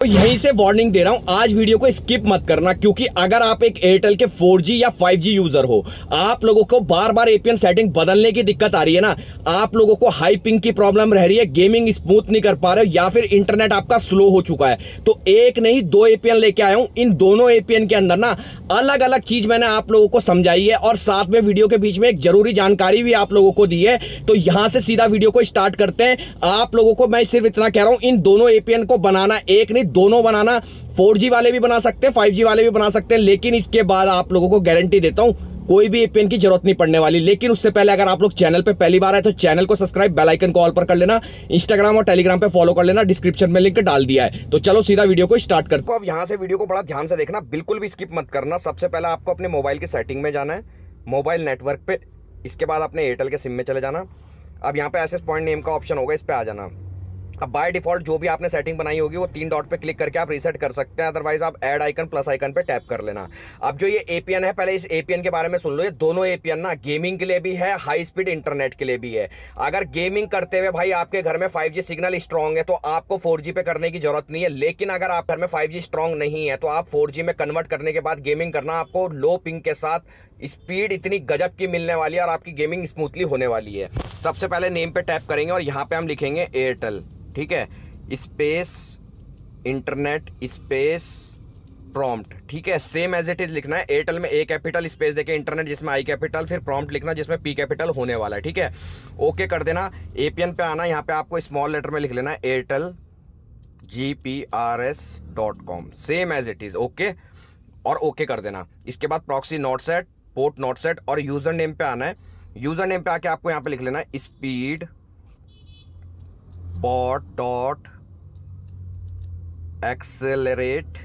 तो यहीं से वार्निंग दे रहा हूं, आज वीडियो को स्किप मत करना, क्योंकि अगर आप एक एयरटेल के 4G या 5G यूजर हो, आप लोगों को बार बार एपीएन सेटिंग बदलने की दिक्कत आ रही है ना, आप लोगों को हाई पिंग की प्रॉब्लम रह रही है, गेमिंग स्मूथ नहीं कर पा रहे हो, या फिर इंटरनेट आपका स्लो हो चुका है, तो एक नहीं दो एपीएन लेके आया हूं। इन दोनों एपीएन के अंदर ना अलग अलग चीज मैंने आप लोगों को समझाई है, और साथ में वीडियो के बीच में एक जरूरी जानकारी भी आप लोगों को दी है। तो यहां से सीधा वीडियो को स्टार्ट करते हैं। आप लोगों को मैं सिर्फ इतना कह रहा हूं, इन दोनों एपीएन को बनाना, एक नहीं दोनों बनाना। 4G वाले भी बना सकते हैं, 5G वाले भी बना सकते हैं, लेकिन इसके बाद आप लोगों को गारंटी देता हूं कोई भी एपीएन की जरूरत नहीं पड़ने वाली। लेकिन उससे पहले अगर आप लोग चैनल पे पहली बार आए तो चैनल को सब्सक्राइब, बेल आइकन को ऑल पर कर लेना, इंस्टाग्राम और टेलीग्राम पे फॉलो कर लेना, डिस्क्रिप्शन में लिंक डाल दिया है। तो चलो सीधा वीडियो को स्टार्ट करते हैं। अब यहां से वीडियो को बड़ा ध्यान से देखना, बिल्कुल भी स्किप मत करना। सबसे पहले आपको अपने मोबाइल की सेटिंग में जाना है, मोबाइल नेटवर्क पे। इसके बाद अपने एयरटेल के सिम में चले जाना। अब यहाँ पे एसेस पॉइंट नेम का ऑप्शन होगा, इस पे आ जाना। अब बाय डिफॉल्ट जो भी आपने सेटिंग बनाई होगी वो 3 डॉट पे क्लिक करके आप रीसेट कर सकते हैं, अदरवाइज आप ऐड आइकन प्लस आइकन पे टैप कर लेना। अब जो ये एपीएन है, पहले इस एपीएन के बारे में सुन लो। ये दोनों एपीएन ना गेमिंग के लिए भी है, हाई स्पीड इंटरनेट के लिए भी है। अगर गेमिंग करते हुए भाई आपके घर में 5G सिग्नल स्ट्रांग है तो आपको 4G पे करने की जरूरत नहीं है, लेकिन अगर आप घर में 5G स्ट्रांग नहीं है तो आप 4G में कन्वर्ट करने के बाद गेमिंग करना, आपको लो पिंग के साथ स्पीड इतनी गजब की मिलने वाली है और आपकी गेमिंग स्मूथली होने वाली है। सबसे पहले नेम पे टैप करेंगे और यहाँ पे हम लिखेंगे एयरटेल, ठीक है, स्पेस इंटरनेट स्पेस प्रॉम्प्ट, ठीक है। सेम एज इट इज लिखना है। एयरटेल में ए कैपिटल स्पेस देके इंटरनेट जिसमें आई कैपिटल, फिर प्रॉम्प्ट लिखना जिसमें पी कैपिटल होने वाला है, ठीक है। ओके कर देना। एपीएन पे आना, यहाँ पे आपको स्मॉल लेटर में लिख लेना है Airtel GPRS.com, same as it is, okay, और ओके कर देना। इसके बाद proxy not set, port not set, और यूजर नेम पे आना है। यूजर नेम पे आके आपको यहाँ पे लिख लेना है speed bot dot accelerate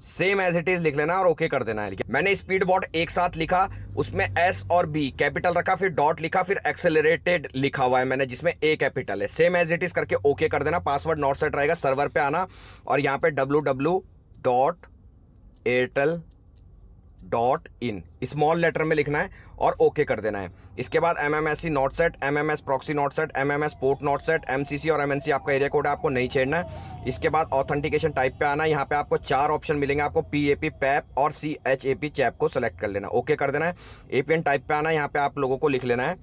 same as it is लिख लेना और ओके कर देना है। मैंने स्पीड बॉट एक साथ लिखा, उसमें एस और बी कैपिटल रखा, फिर डॉट लिखा, फिर एक्सेलरेटेड लिखा हुआ है मैंने जिसमें ए कैपिटल है। सेम एज इट इज करके ओके कर देना। पासवर्ड नॉट सेट रहेगा। सर्वर पे आना और यहाँ पे www.airtel.in स्मॉल लेटर में लिखना है और ओके कर देना है। इसके बाद MMSC not set, MMS proxy not set, MMS port not set, MCC और MNC आपका एरिया कोड है, आपको नहीं छेड़ना है। इसके बाद ऑथेंटिकेशन टाइप पे आना है। यहाँ पे आपको 4 ऑप्शन मिलेंगे, आपको PAP पैप और CHAP चैप को सेलेक्ट कर लेना, ओके कर देना है। एपीएन टाइप पे आना है, यहाँ पे आप लोगों को लिख लेना है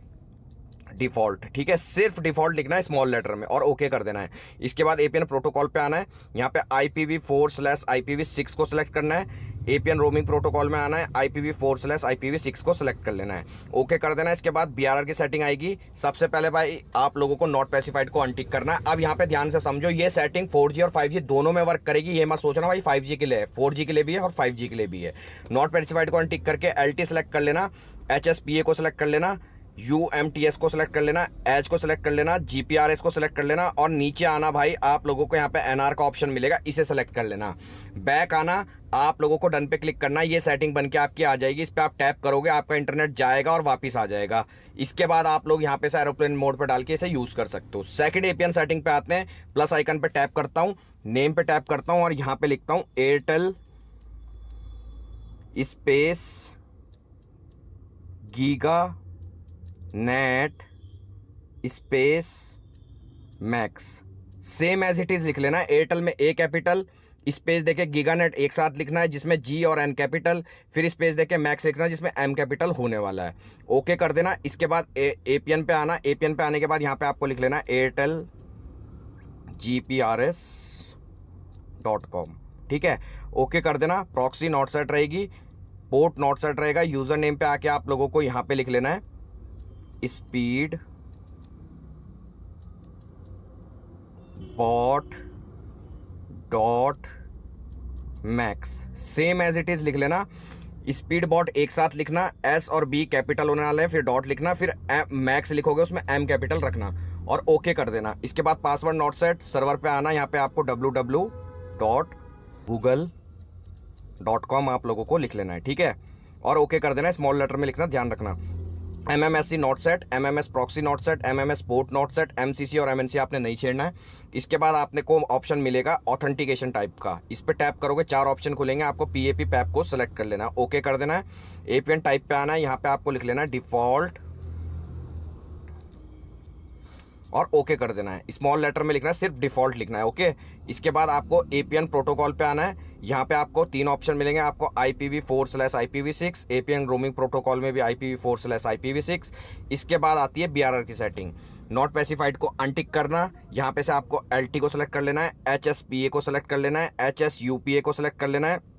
डिफॉल्ट, ठीक है, सिर्फ डिफॉल्ट लिखना है स्मॉल लेटर में और ओके कर देना है। इसके बाद एपीएन प्रोटोकॉल पे आना है, यहाँ पे IPv4/IPv6 को सिलेक्ट करना है। एपीएन रोमिंग प्रोटोकॉल में आना है, IPv4/IPv6 को सिलेक्ट कर लेना है, ओके कर देना है। इसके बाद BRR की सेटिंग आएगी। सबसे पहले भाई आप लोगों को नॉट स्पेसिफाइड को अनटिक करना है। अब यहाँ पे ध्यान से समझो, ये सेटिंग 4G और 5G दोनों में वर्क करेगी, ये मत सोचना भाई 5G के लिए है, 4G के लिए भी है और 5G के लिए भी है। नॉट स्पेसिफाइड को अनटिक करके LT सेलेक्ट कर लेना, HSPA को सिलेक्ट कर लेना, UMTS को सिलेक्ट कर लेना, एज को सिलेक्ट कर लेना, GPRS को सिलेक्ट कर लेना, और नीचे आना भाई आप लोगों को यहाँ पे NR का ऑप्शन मिलेगा, इसे सेलेक्ट कर लेना। बैक आना, आप लोगों को डन पे क्लिक करना, ये सेटिंग बन के आपकी आ जाएगी। इस पे आप टैप करोगे, आपका इंटरनेट जाएगा और वापस आ जाएगा। इसके बाद आप लोग यहाँ पे से एरोप्लेन मोड पे डाल के इसे यूज कर सकते हो। सेकंड एपीएन सेटिंग पे आते हैं। प्लस आइकन पे टैप करता हूँ, नेम पे टैप करता हूँ और यहाँ पे लिखता हूँ Airtel space giga net space max, same as it is लिख लेना है। एयरटेल में ए कैपिटल स्पेस देके गीगा नेट एक साथ लिखना है जिसमें G और N कैपिटल, फिर स्पेस देके मैक्स लिखना है जिसमें M कैपिटल होने वाला है, ओके कर देना। इसके बाद एपीएन पे आना। एपीएन पे आने के बाद यहाँ पे आपको लिख लेना है एयरटेल GPRS.com, ठीक है, ओके कर देना। प्रॉक्सी नॉट सेट रहेगी, पोर्ट नॉट सेट रहेगा। यूजर नेम पे आके आप लोगों को यहाँ पे लिख लेना है speed bot dot max, same as it is लिख लेना। स्पीड बॉट एक साथ लिखना, S और B कैपिटल होने वाले हैं, फिर डॉट लिखना, फिर मैक्स लिखोगे उसमें M कैपिटल रखना और ओके कर देना। इसके बाद पासवर्ड नॉट सेट, सर्वर पे आना, यहाँ पे आपको www.google.com आप लोगों को लिख लेना है, ठीक है, और ओके कर देना है। स्मॉल लेटर में लिखना, ध्यान रखना। MMSC not set, MMS proxy not set, MMS port not set, MCC और MNC आपने नहीं छेड़ना है। इसके बाद आपने को ऑप्शन मिलेगा ऑथेंटिकेशन टाइप का, इस पर टैप करोगे 4 ऑप्शन खुलेंगे, आपको PAP पैप को सेलेक्ट कर लेना है, ओके कर देना है। एपीएन टाइप पे आना है, यहाँ पे आपको लिख लेना है डिफॉल्ट और ओके कर देना है। स्मॉल लेटर में लिखना है, सिर्फ डिफॉल्ट लिखना है। ओके, इसके बाद आपको एपीएन प्रोटोकॉल पे आना है। यहाँ पे आपको 3 ऑप्शन मिलेंगे आपको, IPv4/IPv6, एपीएन रोमिंग प्रोटोकॉल में भी IPv4/IPv6। इसके बाद आती है BRR की सेटिंग। नॉट स्पेसिफाइड को अनटिक करना, यहाँ पे से आपको LT को सेलेक्ट कर लेना है, HSPA को सेलेक्ट कर लेना है, HSUPA को सेलेक्ट कर लेना है।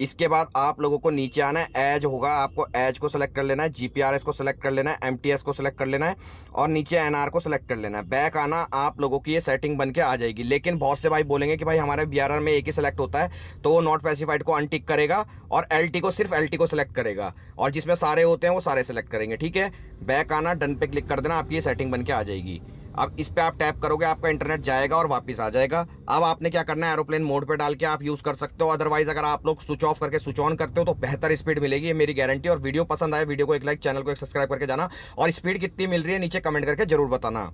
इसके बाद आप लोगों को नीचे आना है, एज होगा, आपको एज को सेलेक्ट कर लेना है, GPRS को सेलेक्ट कर लेना है, MTS को सेलेक्ट कर लेना है और नीचे NR को सेलेक्ट कर लेना है। बैक आना, आप लोगों की ये सेटिंग बन के आ जाएगी। लेकिन बहुत से भाई बोलेंगे कि भाई हमारे BRR में एक ही सेलेक्ट होता है, तो वो नॉट स्पेसिफाइड को अनटिक करेगा और LT को सिर्फ LT को सेलेक्ट करेगा, और जिसमें सारे होते हैं वो सारे सेलेक्ट करेंगे। ठीक है, बैक आना, डन पे क्लिक कर देना, आपकी ये सेटिंग बन के आ जाएगी। अब इस पे आप टैप करोगे, आपका इंटरनेट जाएगा और वापस आ जाएगा। अब आपने क्या करना है, एरोप्लेन मोड पे डाल के आप यूज कर सकते हो। अदरवाइज अगर आप लोग स्विच ऑफ करके स्विच ऑन करते हो तो बेहतर स्पीड मिलेगी, ये मेरी गारंटी। और वीडियो पसंद आए, वीडियो को एक लाइक, चैनल को एक सब्सक्राइब करके जाना, और स्पीड कितनी मिल रही है नीचे कमेंट करके जरूर बताना।